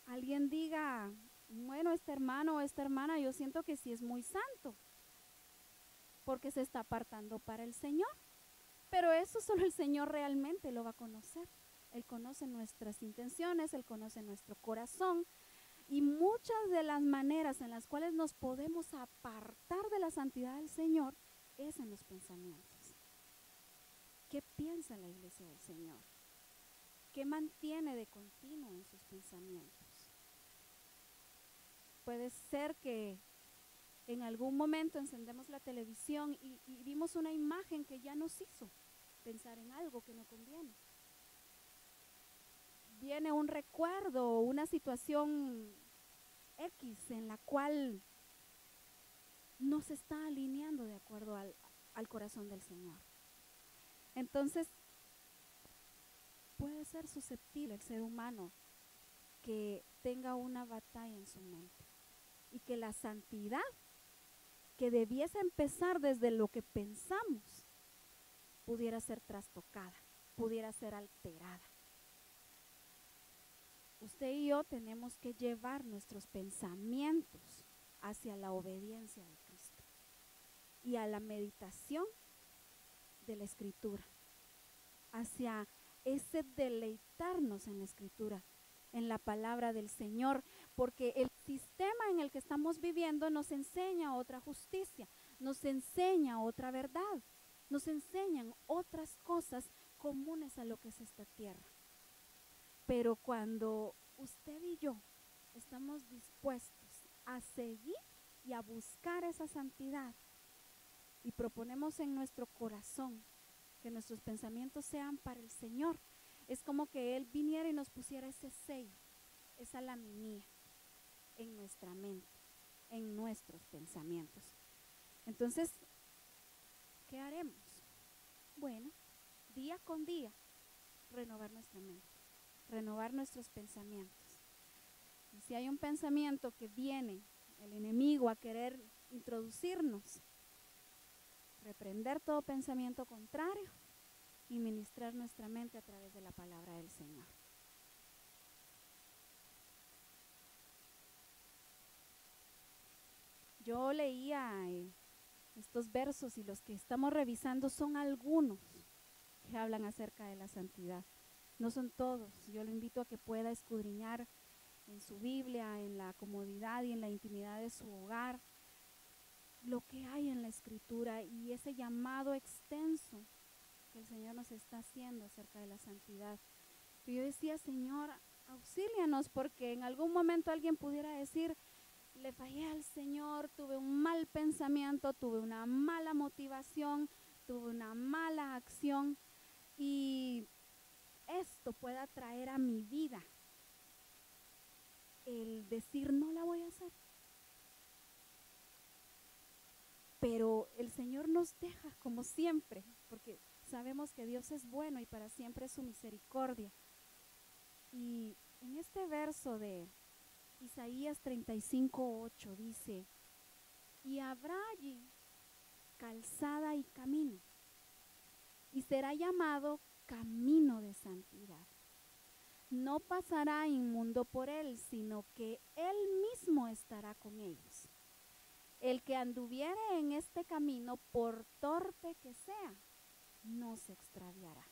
alguien diga, bueno, este hermano o esta hermana, yo siento que sí es muy santo, porque se está apartando para el Señor. Pero eso solo el Señor realmente lo va a conocer. Él conoce nuestras intenciones, Él conoce nuestro corazón. Y muchas de las maneras en las cuales nos podemos apartar de la santidad del Señor es en los pensamientos. ¿Qué piensa la iglesia del Señor? ¿Qué mantiene de continuo en sus pensamientos? Puede ser que en algún momento encendemos la televisión y vimos una imagen que ya nos hizo pensar en algo que no conviene. Viene un recuerdo, una situación X en la cual no se está alineando de acuerdo al corazón del Señor. Entonces, puede ser susceptible el ser humano que tenga una batalla en su mente y que la santidad que debiese empezar desde lo que pensamos pudiera ser trastocada, pudiera ser alterada. Usted y yo tenemos que llevar nuestros pensamientos hacia la obediencia de Cristo y a la meditación de la Escritura, hacia ese deleitarnos en la Escritura, en la palabra del Señor, porque el sistema en el que estamos viviendo nos enseña otra justicia, nos enseña otra verdad, nos enseñan otras cosas comunes a lo que es esta tierra. Pero cuando usted y yo estamos dispuestos a seguir y a buscar esa santidad y proponemos en nuestro corazón que nuestros pensamientos sean para el Señor, es como que Él viniera y nos pusiera ese sello, esa laminilla en nuestra mente. en nuestros pensamientos. Entonces, ¿qué haremos? Bueno, día con día, renovar nuestra mente, renovar nuestros pensamientos. Y si hay un pensamiento que viene el enemigo a querer introducirnos, reprender todo pensamiento contrario y ministrar nuestra mente a través de la palabra del Señor. Yo leía estos versos y los que estamos revisando son algunos que hablan acerca de la santidad. No son todos. Yo lo invito a que pueda escudriñar en su Biblia, en la comodidad y en la intimidad de su hogar, lo que hay en la Escritura y ese llamado extenso que el Señor nos está haciendo acerca de la santidad. Pero yo decía, Señor, auxílianos, porque en algún momento alguien pudiera decir, le fallé al Señor, tuve un mal pensamiento, tuve una mala motivación, tuve una mala acción, y esto pueda traer a mi vida el decir, no la voy a hacer. Pero el Señor nos deja como siempre, porque sabemos que Dios es bueno y para siempre es su misericordia. Y en este verso de Isaías 35:8 dice, y habrá allí calzada y camino, y será llamado camino de santidad. No pasará inmundo por él, sino que él mismo estará con ellos. El que anduviere en este camino, por torpe que sea, no se extraviará.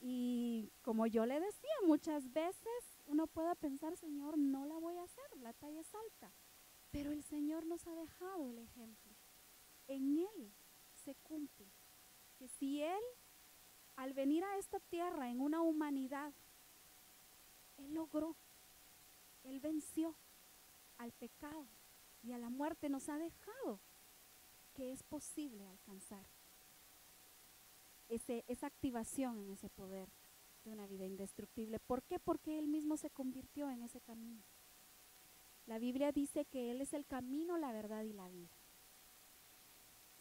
Y como yo le decía, muchas veces uno puede pensar, Señor, no la voy a hacer, la talla es alta. Pero el Señor nos ha dejado el ejemplo. En Él se cumple que si Él, al venir a esta tierra en una humanidad, Él logró, Él venció al pecado y a la muerte, nos ha dejado que es posible alcanzar esa activación en ese poder de una vida indestructible. ¿Por qué? Porque Él mismo se convirtió en ese camino. La Biblia dice que Él es el camino, la verdad y la vida.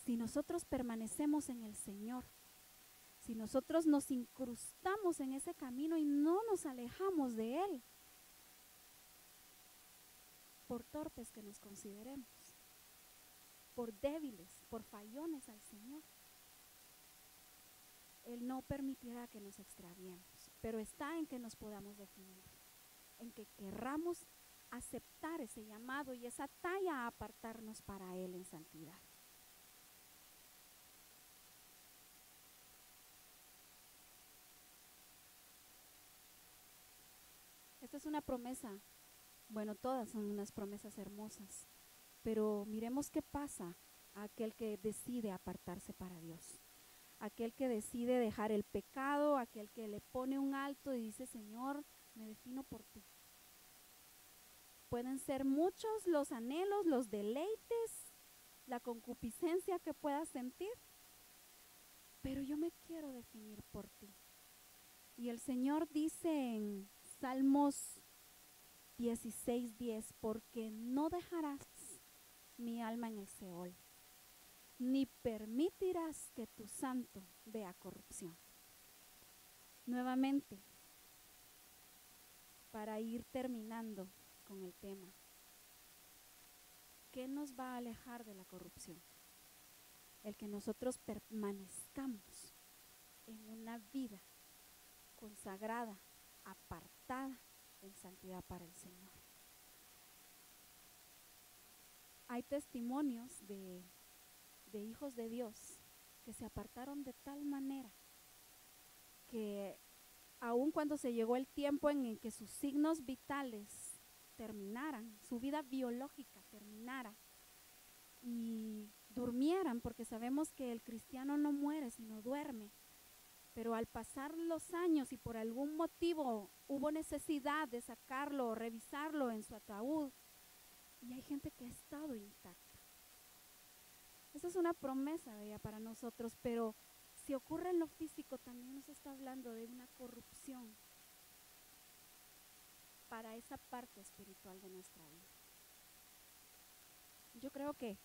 Si nosotros permanecemos en el Señor, si nosotros nos incrustamos en ese camino y no nos alejamos de Él, por torpes que nos consideremos, por débiles, por fallones al Señor, Él no permitirá que nos extraviemos, pero está en que nos podamos definir, en que querramos aceptar ese llamado y esa talla a apartarnos para Él en santidad. Esta es una promesa, bueno, todas son unas promesas hermosas, pero miremos qué pasa a aquel que decide apartarse para Dios, aquel que decide dejar el pecado, aquel que le pone un alto y dice, Señor, me defino por ti. Pueden ser muchos los anhelos, los deleites, la concupiscencia que puedas sentir, pero yo me quiero definir por ti. Y el Señor dice en Salmos 16:10, porque no dejarás mi alma en el Seol, ni permitirás que tu santo vea corrupción. Nuevamente, para ir terminando con el tema, ¿qué nos va a alejar de la corrupción? El que nosotros permanezcamos en una vida consagrada, apartada en santidad para el Señor. Hay testimonios de hijos de Dios que se apartaron de tal manera que aun cuando se llegó el tiempo en el que sus signos vitales terminaran, su vida biológica terminara y durmieran, porque sabemos que el cristiano no muere sino duerme, pero al pasar los años y por algún motivo hubo necesidad de sacarlo o revisarlo en su ataúd, y hay gente que ha estado intacta. Esa es una promesa, ¿verdad?, para nosotros, pero si ocurre en lo físico, también nos está hablando de una corrupción para esa parte espiritual de nuestra vida. yo creo que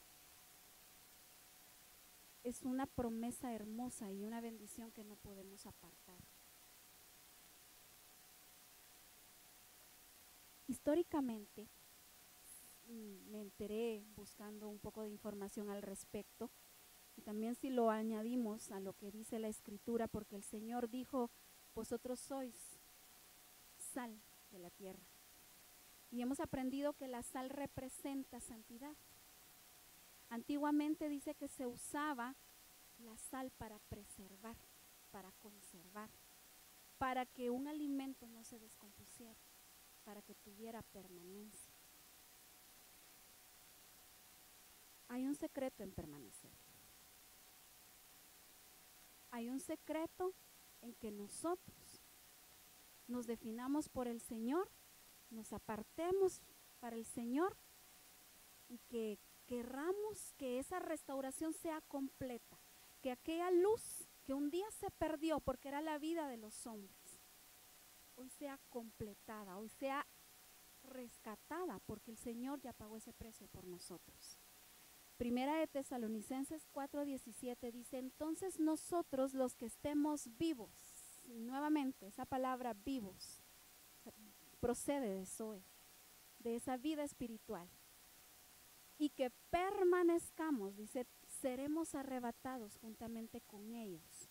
es una promesa hermosa y una bendición que no podemos apartar. Históricamente, me enteré buscando un poco de información al respecto, y también si lo añadimos a lo que dice la Escritura, porque el Señor dijo, vosotros sois sal de la tierra. Y hemos aprendido que la sal representa santidad. Antiguamente dice que se usaba la sal para preservar, para conservar, para que un alimento no se descompusiera, para que tuviera permanencia. Hay un secreto en permanecer. Hay un secreto en que nosotros nos definamos por el Señor, nos apartemos para el Señor y que querramos que esa restauración sea completa, que aquella luz que un día se perdió porque era la vida de los hombres, hoy sea completada, hoy sea rescatada, porque el Señor ya pagó ese precio por nosotros. Primera de Tesalonicenses 4:17 dice, entonces nosotros los que estemos vivos, y nuevamente esa palabra vivos procede de Zoe, de esa vida espiritual, y que permanezcamos, dice, seremos arrebatados juntamente con ellos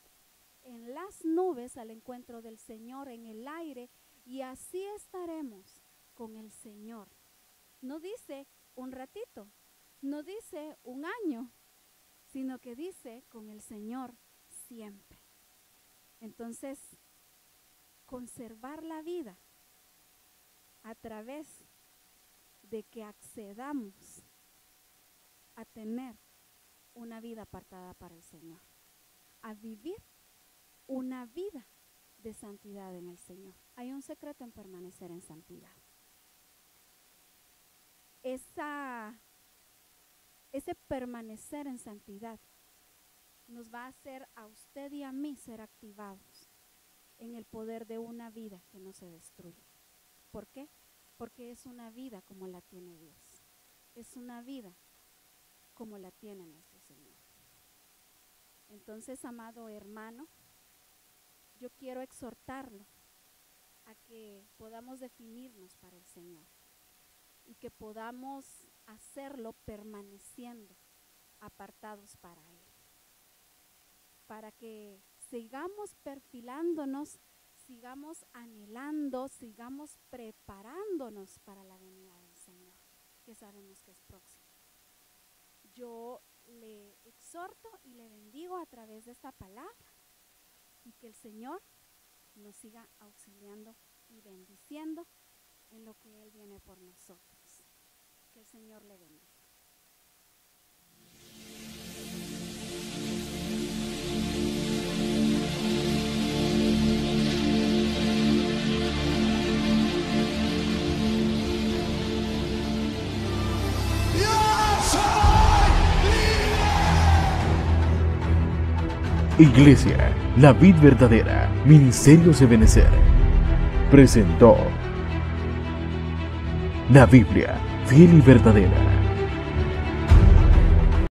en las nubes al encuentro del Señor en el aire, y así estaremos con el Señor. No dice un ratito, no dice un año, sino que dice con el Señor siempre. Entonces, conservar la vida a través de que accedamos a tener una vida apartada para el Señor, a vivir una vida de santidad en el Señor. Hay un secreto en permanecer en santidad. Ese permanecer en santidad nos va a hacer a usted y a mí ser activados en el poder de una vida que no se destruye. ¿Por qué? Porque es una vida como la tiene Dios. Es una vida como la tiene nuestro Señor. Entonces, amado hermano, yo quiero exhortarlo a que podamos definirnos para el Señor y que podamos hacerlo permaneciendo apartados para Él, para que sigamos perfilándonos, sigamos anhelando, sigamos preparándonos para la venida del Señor, que sabemos que es próximo. Yo le exhorto y le bendigo a través de esta palabra, y que el Señor nos siga auxiliando y bendiciendo en lo que Él viene por nosotros. Que el Señor le bendiga. Iglesia, la vid verdadera, Ministerios Ebenecer, presentó la Biblia, fiel y verdadera.